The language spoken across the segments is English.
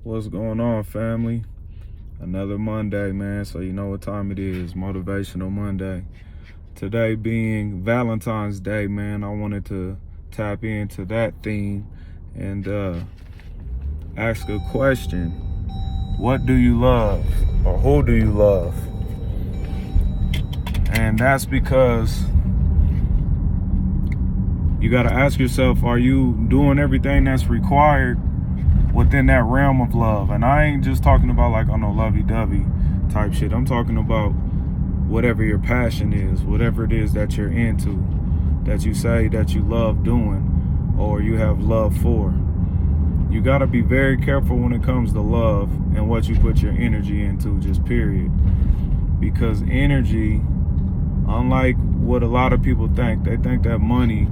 What's going on, family? Another Monday, man. So you know what time it is. Motivational Monday. Today being Valentine's Day, man. I wanted to tap into that theme and ask a question. What do you love? Or who do you love? And that's because you got to ask yourself, are you doing everything that's required within that realm of love? And I ain't just talking about like on a lovey-dovey type shit. I'm talking about whatever your passion is, whatever it is that you're into, that you say that you love doing or you have love for. You got to be very careful when it comes to love and what you put your energy into, just period. Because energy, unlike what a lot of people think, they think that money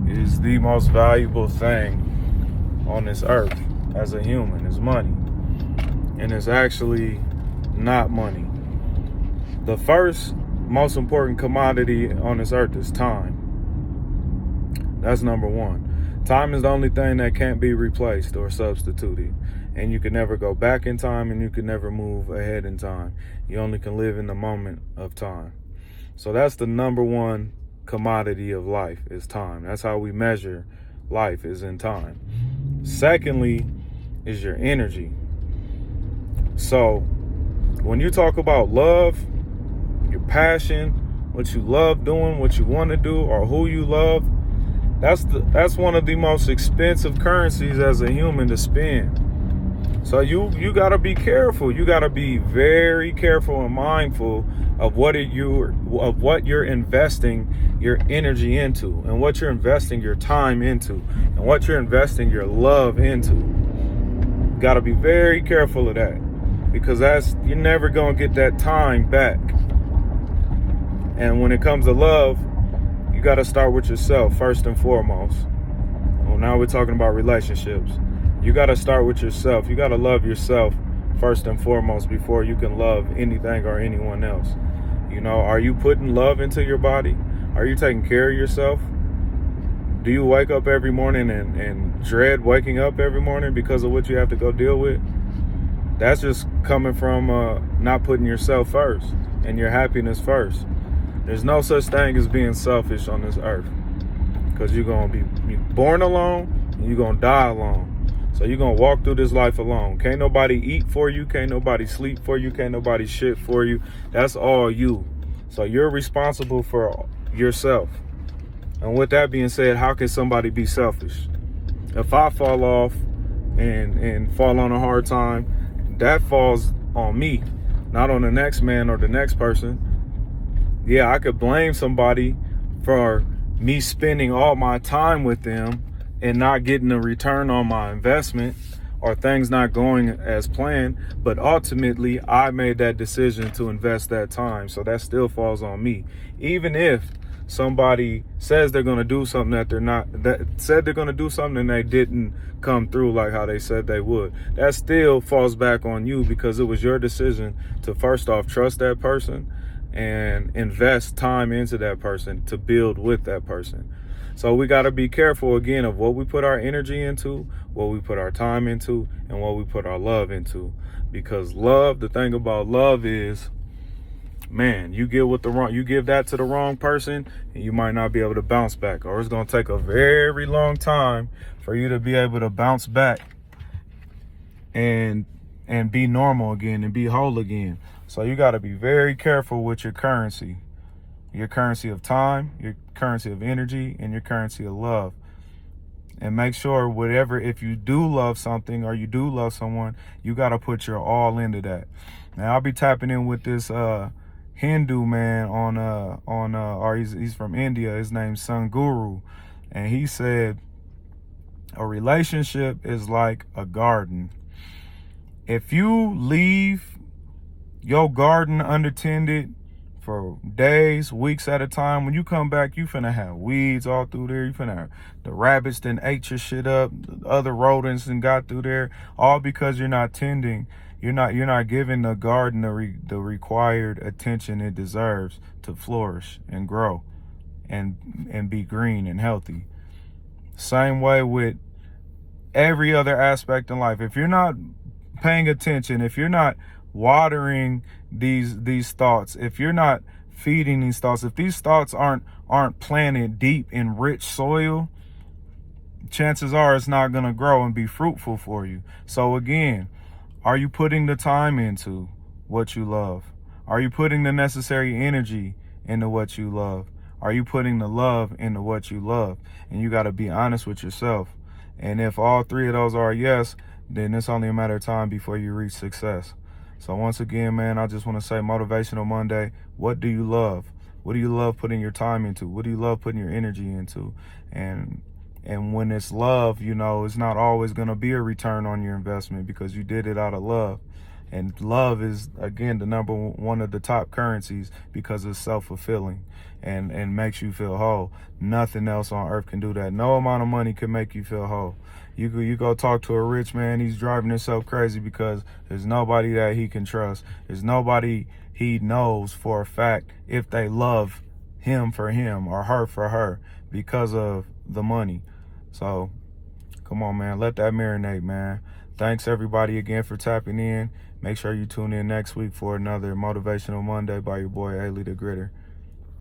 is the most valuable thing on this earth as a human, is money. And it's actually not money. The first most important commodity on this earth is time. That's number one. Time is the only thing that can't be replaced or substituted. And you can never go back in time, and you can never move ahead in time. You only can live in the moment of time. So that's the number one commodity of life, is time. That's how we measure life, is in time. Secondly is your energy. So when you talk about love, your passion, what you love doing, what you want to do, or who you love, that's one of the most expensive currencies as a human to spend. So you got to be careful. You got to be very careful and mindful of what you're investing your energy into, and what you're investing your time into, and what you're investing your love into. Got to be very careful of that, because you're never going to get that time back. And when it comes to love, you got to start with yourself first and foremost. Well, now we're talking about relationships. You got to start with yourself. You got to love yourself first and foremost before you can love anything or anyone else. You know, are you putting love into your body? Are you taking care of yourself? Do you wake up every morning and dread waking up every morning because of what you have to go deal with? That's just coming from not putting yourself first and your happiness first. There's no such thing as being selfish on this earth, because you're going to be born alone and you're going to die alone. So you're going to walk through this life alone. Can't nobody eat for you. Can't nobody sleep for you. Can't nobody shit for you. That's all you. So you're responsible for yourself. And with that being said, how can somebody be selfish? If I fall off and fall on a hard time, that falls on me, not on the next man or the next person. Yeah, I could blame somebody for me spending all my time with them and not getting a return on my investment, or things not going as planned. But ultimately, I made that decision to invest that time. So that still falls on me. Even if somebody says they're going to do something that said they're going to do something and they didn't come through like how they said they would, that still falls back on you, because it was your decision to first off trust that person and invest time into that person to build with that person. So we got to be careful again of what we put our energy into, what we put our time into, and what we put our love into. Because love, the thing about love is, man, you give that to the wrong person, and you might not be able to bounce back, or it's going to take a very long time for you to be able to bounce back and be normal again and be whole again. So you got to be very careful with your currency of time, your currency of energy, and your currency of love. And make sure if you do love something or you do love someone, you got to put your all into that. Now I'll be tapping in with this Hindu man or he's from India. His name's Guru, and he said a relationship is like a garden. If you leave your garden unattended for days, weeks at a time, when you come back, you finna have weeds all through there. You finna have the rabbits then ate your shit up, the other rodents and got through there, all because you're not tending. You're not giving the garden the required attention it deserves to flourish and grow and be green and healthy. Same way with every other aspect in life. If you're not paying attention, if you're not watering these thoughts, if you're not feeding these thoughts, if these thoughts aren't planted deep in rich soil, chances are it's not going to grow and be fruitful for you. So again, are you putting the time into what you love? Are you putting the necessary energy into what you love? Are you putting the love into what you love? And you got to be honest with yourself. And if all three of those are yes, then it's only a matter of time before you reach success. So once again, man, I just want to say Motivational Monday. What do you love? What do you love putting your time into? What do you love putting your energy into? And when it's love, it's not always going to be a return on your investment because you did it out of love. And love is, again, the number one of the top currencies because it's self-fulfilling and makes you feel whole. Nothing else on earth can do that. No amount of money can make you feel whole. You go talk to a rich man, he's driving himself crazy because there's nobody that he can trust. There's nobody he knows for a fact if they love him for him or her for her because of the money. So come on, man, let that marinate, man. Thanks everybody again for tapping in. Make sure you tune in next week for another Motivational Monday by your boy Ailey the Gritter.